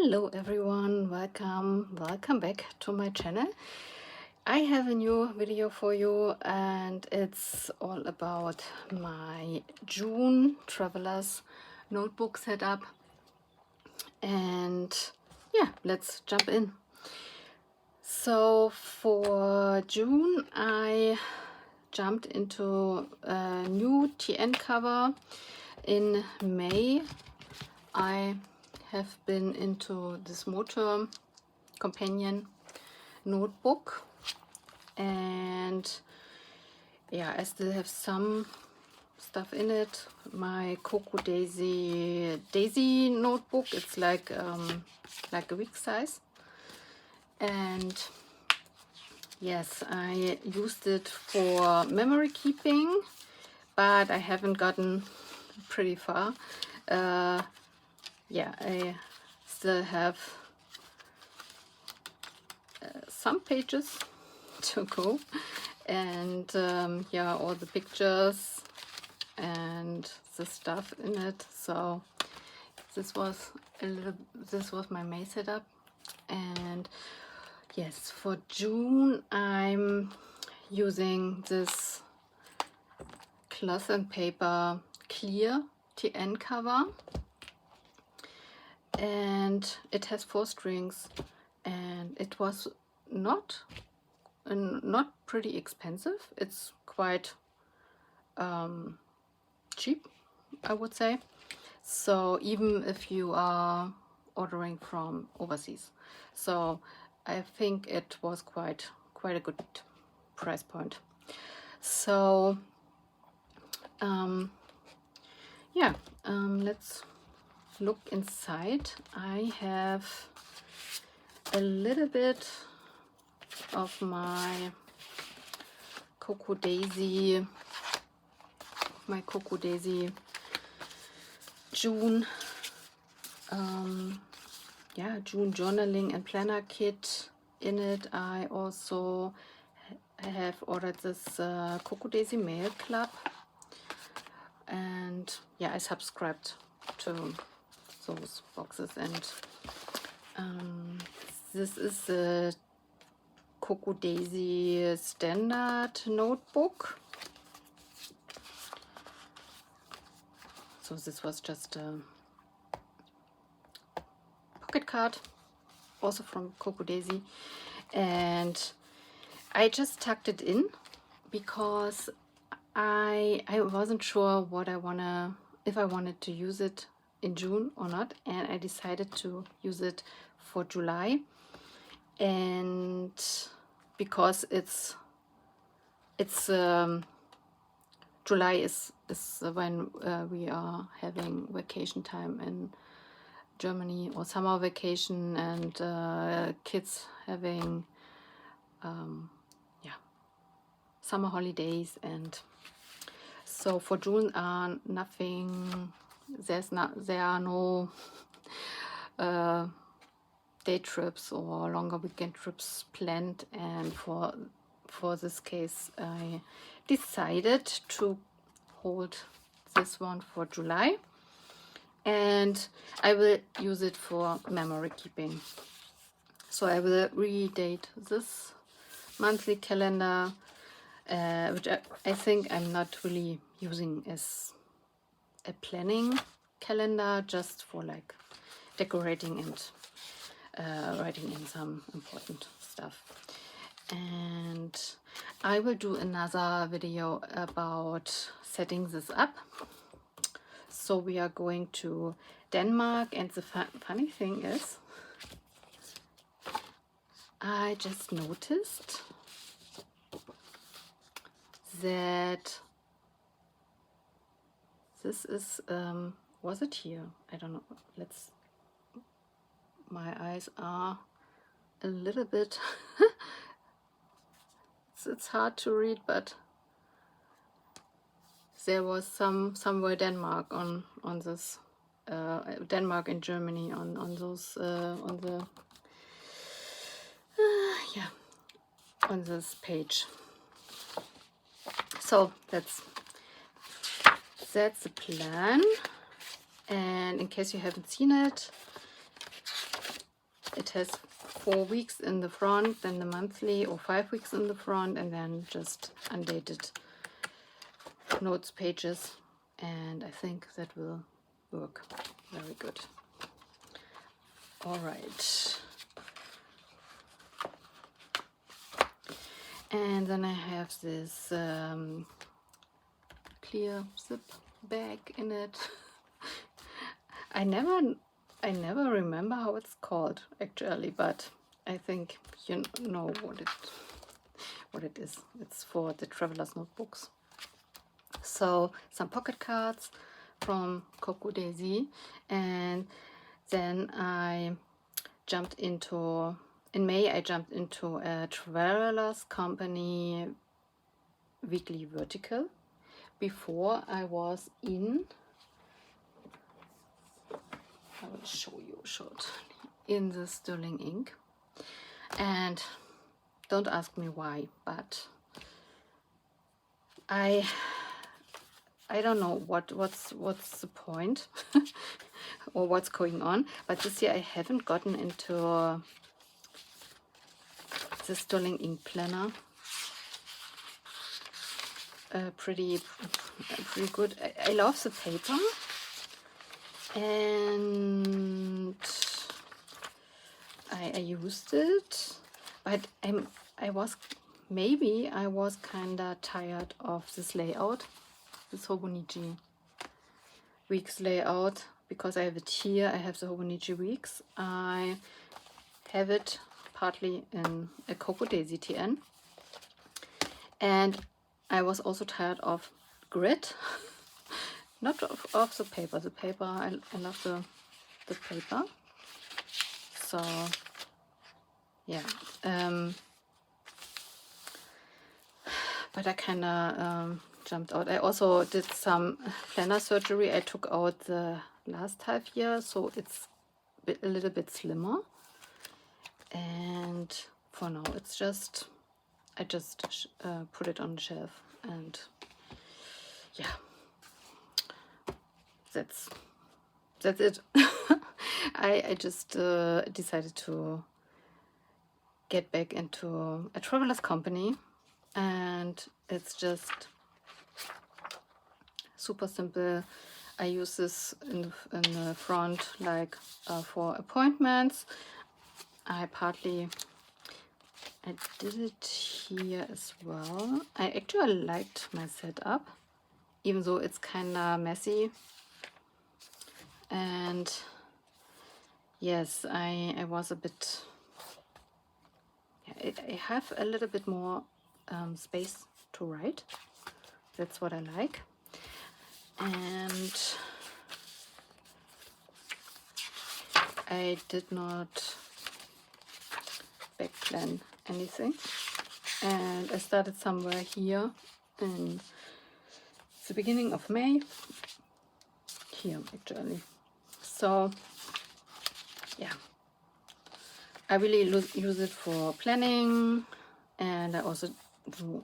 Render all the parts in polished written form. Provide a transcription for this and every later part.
Hello everyone, welcome back to my channel. I have a new video for you and it's all about my June traveler's notebook setup. And yeah, let's jump in. So for June I jumped into a new TN cover. In May I have been into this motor companion notebook, and yeah, I still have some stuff in it. My Coco Daisy notebook, it's like a week size, and yes, I used it for memory keeping, but I haven't gotten pretty far. Yeah, I still have some pages to go, and yeah, all the pictures and the stuff in it. So this was my May setup. And yes, for June I'm using this cloth and paper clear TN cover, and it has 4 strings, and it was not pretty expensive. It's quite cheap, I would say, so even if you are ordering from overseas. So I think it was quite a good price point. So yeah, let's look inside. I have a little bit of my Coco Daisy June June journaling and planner kit in it. I also have ordered this Coco Daisy Mail Club, and yeah, I subscribed to those boxes. And this is a Coco Daisy standard notebook. So this was just a pocket card, also from Coco Daisy, and I just tucked it in because I wasn't sure if I wanted to use it in June or not, and I decided to use it for July. And because it's July is when we are having vacation time in Germany, or summer vacation, and kids having summer holidays. And so for June there are no day trips or longer weekend trips planned, and for this case I decided to hold this one for July, and I will use it for memory keeping. So I will redate this monthly calendar, which I think I'm not really using as a planning calendar, just for like decorating and writing in some important stuff. And I will do another video about setting this up. So we are going to Denmark, and the funny thing is, I just noticed that this is was it here? I don't know. My eyes are a little bit it's hard to read, but there was somewhere Denmark on this Denmark and Germany on those on this page. So that's the plan. And in case you haven't seen it, it has 4 weeks in the front, then the monthly, or 5 weeks in the front, and then just undated notes pages, and I think that will work very good. All right, and then I have this clear zip bag in it. I never remember how it's called actually, but I think you know what it is. It's for the traveler's notebooks. So some pocket cards from Coco Daisy, and then in May I jumped into a traveler's company weekly vertical. Before I was in, I will show you short, in the sterling ink, and don't ask me why, but I don't know what's the point or what's going on, but this year I haven't gotten into the sterling ink planner. Pretty good. I love the paper, and I used it, but I was kinda tired of this layout, this Hobonichi Weeks layout, because I have it here. I have the Hobonichi Weeks. I have it partly in a Coco Daisy TN, and I was also tired of grid. Not of the paper. The paper, I love the paper. So yeah, but I kinda jumped out. I also did some planner surgery. I took out the last half year, so it's a little bit slimmer. And for now, it's just, I just put it on the shelf, and yeah, that's it. I just decided to get back into a traveler's company, and it's just super simple. I use this in the front, like for appointments. I did it here as well. I actually liked my setup, even though it's kind of messy. And yes, I was a bit, I have a little bit more space to write. That's what I like. And I did not back plan anything, and I started somewhere here in the beginning of May, here actually. So yeah, I really use it for planning, and I also do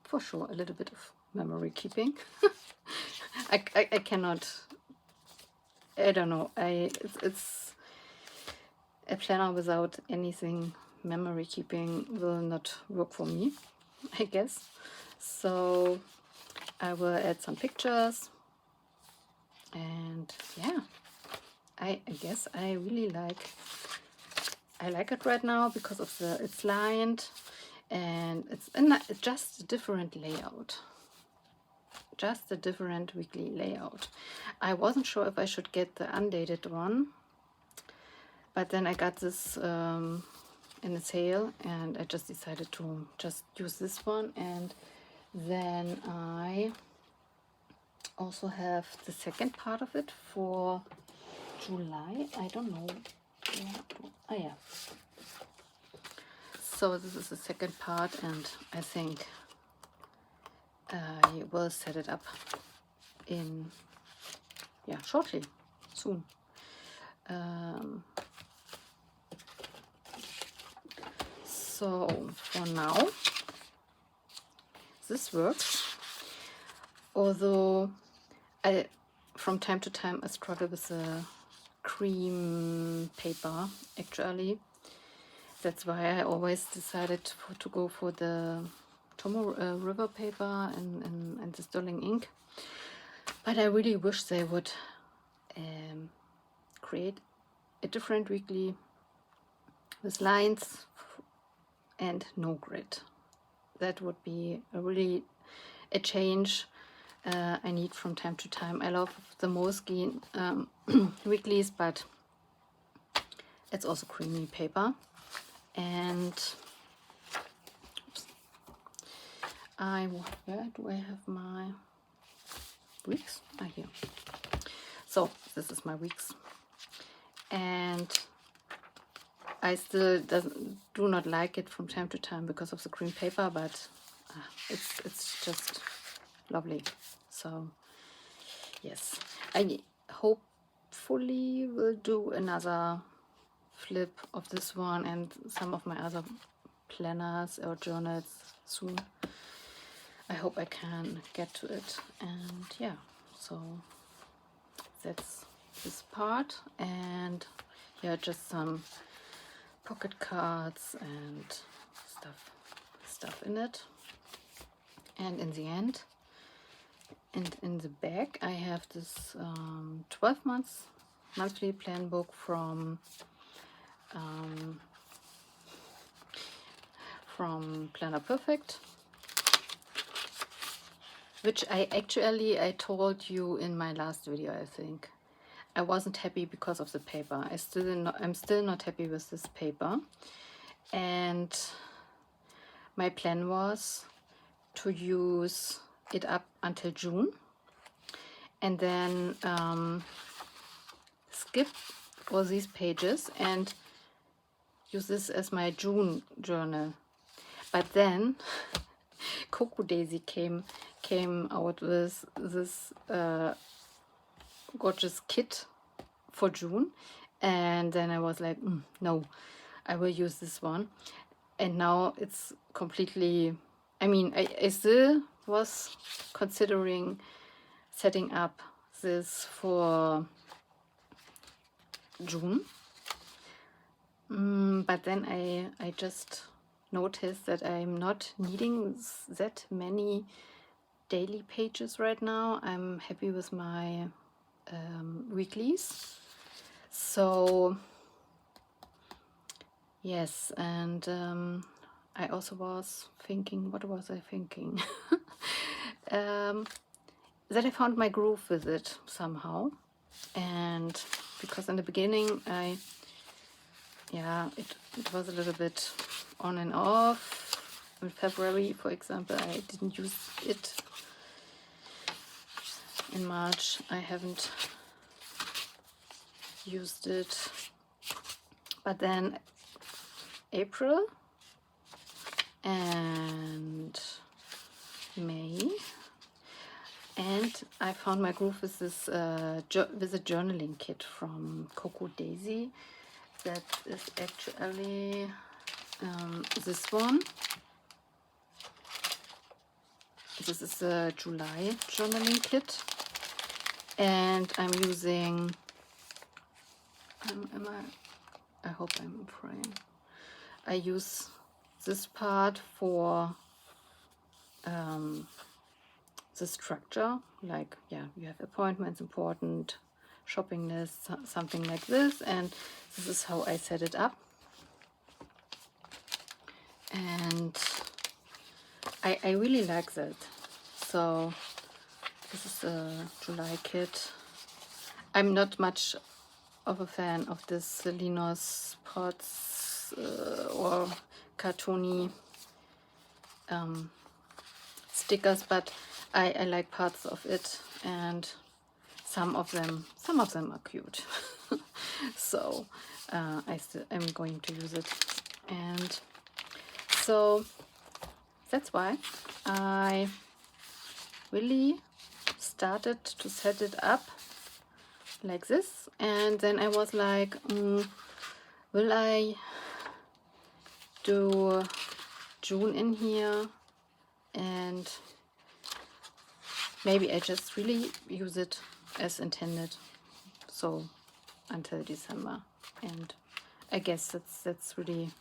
for sure a little bit of memory keeping. I cannot, I don't know, it's a planner without anything memory keeping will not work for me, I guess. So I will add some pictures, and yeah, I guess I really like it right now because of it's lined, and it's just a different layout, just a different weekly layout. I wasn't sure if I should get the undated one, but then I got this in a sale, and I just decided to just use this one. And then I also have the second part of it for July. I don't know. Oh yeah. So this is the second part, and I think I will set it up in, yeah, shortly, soon. So for now, this works. Although from time to time I struggle with the cream paper actually. That's why I always decided to go for the Tomo River paper and the sterling ink. But I really wish they would create a different weekly with lines and no grid. That would be really a change I need from time to time. I love the Moleskine weeklies, but it's also creamy paper. And oops, where do I have my weeks? Here. So this is my weeks, and I still do not like it from time to time because of the cream paper, but it's just lovely. So yes, I hopefully will do another flip of this one and some of my other planners or journals soon. I hope I can get to it. And yeah, so that's this part. And yeah, just some pocket cards and stuff in it. And in the end, and in the back, I have this 12 months monthly plan book from Planner Perfect, which I told you in my last video. I think I wasn't happy because of the paper. I'm still not happy with this paper, and my plan was to use it up until June and then skip all these pages and use this as my June journal. But then Coco Daisy came out with this gorgeous kit for June, and then I was like, no, I will use this one. And now it's completely, I mean, I still was considering setting up this for June, but then I just noticed that I'm not needing that many daily pages right now. I'm happy with my weeklies. So yes, and I also was thinking, what was I thinking? That I found my groove with it somehow. And because in the beginning it was a little bit on and off. In February, for example, I didn't use it. In March, I haven't used it. But then April and May, and I found my groove with this with a journaling kit from Coco Daisy. That is actually this one. This is a July journaling kit, and I'm using. I hope I'm in frame. I use this part for the structure, like you have appointments, important shopping list, something like this, and this is how I set it up. And I really like that. So this is a July kit. I'm not much of a fan of this Linus pots or cartoony stickers, but I like parts of it, and some of them are cute. So I'm going to use it, and so that's why I really started to set it up like this. And then I was like, will I do June in here, and maybe I just really use it as intended. So until December, and I guess that's really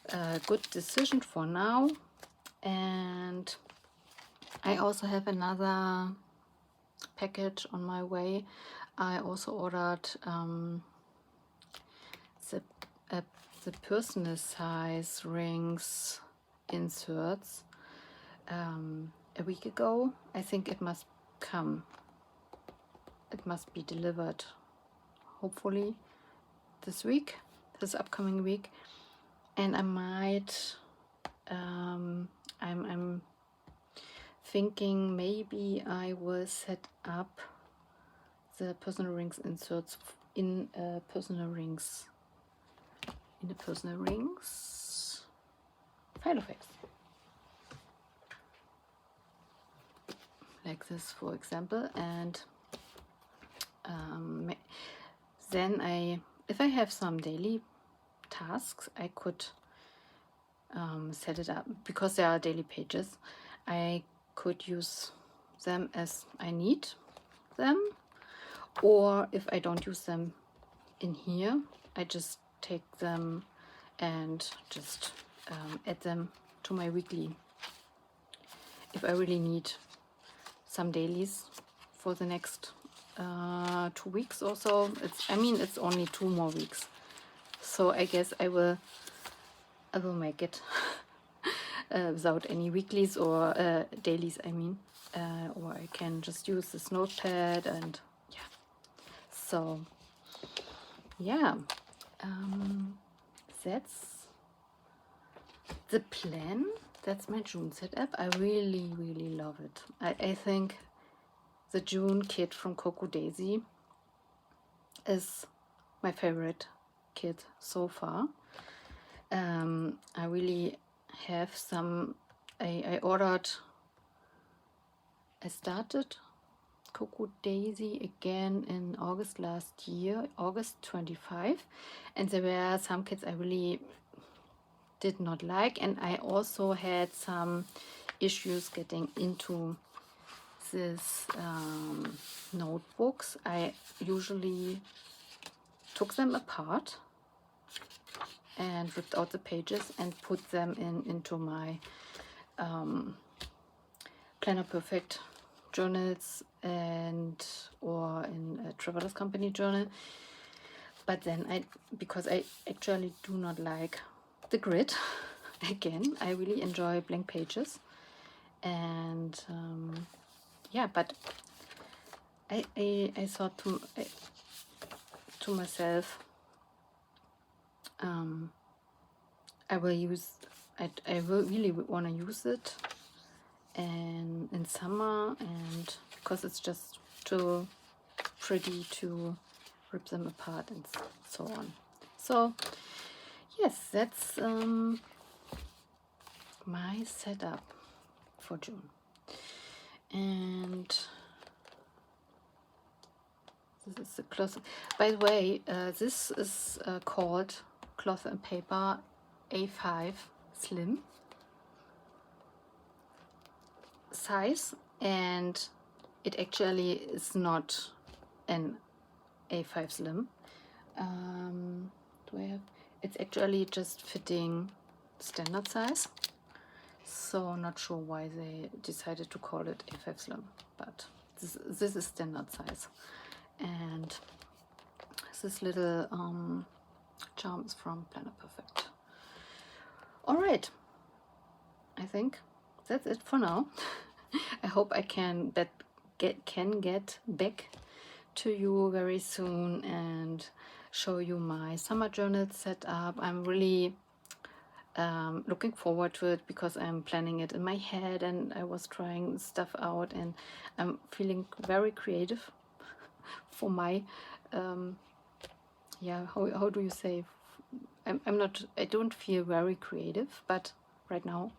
a good decision for now. And I also have another package on my way. I also ordered the the personal size rings inserts a week ago. I think it must come. It must be delivered, hopefully this upcoming week. And I might, I'm thinking maybe I will set up the personal rings inserts in personal rings file of X. Like this, for example. And then if I have some daily tasks, I could set it up, because there are daily pages. I could use them as I need them, or if I don't use them in here, I just take them and just add them to my weekly if I really need some dailies for the next 2 weeks or so. It's only 2 more weeks, so I guess I will make it without any weeklies or dailies, or I can just use this notepad. And yeah, so yeah, that's the plan. That's my June setup. I really love it. I think the June kit from Coco Daisy is my favorite kit so far. I really have some. I started Coco Daisy again in August last year, August 25, and there were some kits I really did not like, and I also had some issues getting into these notebooks. I usually took them apart and ripped out the pages and put them into my Planner Perfect journals or in a Traveler's Company journal. But then because I actually do not like the grid again, I really enjoy blank pages. And yeah, but I thought to myself, I will really want to use it and in summer, and because it's just too pretty to rip them apart and so on. So yes, that's my setup for June. And this is the cloth. By the way, this is called Cloth and Paper A5 Slim size, and it actually is not an A5 Slim. It's actually just fitting standard size. So not sure why they decided to call it A5 Slim, but this is standard size. And this little charm is from Planner Perfect. All right, I think that's it for now. I hope I can get back to you very soon and show you my summer journal setup. I'm really looking forward to it because I'm planning it in my head and I was trying stuff out, and I'm feeling very creative for my how do you say, I don't feel very creative, but right now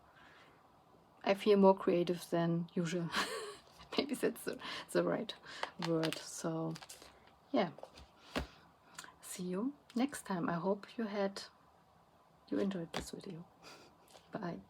I feel more creative than usual. Maybe that's the right word. So yeah, see you next time. I hope you enjoyed this video. Bye.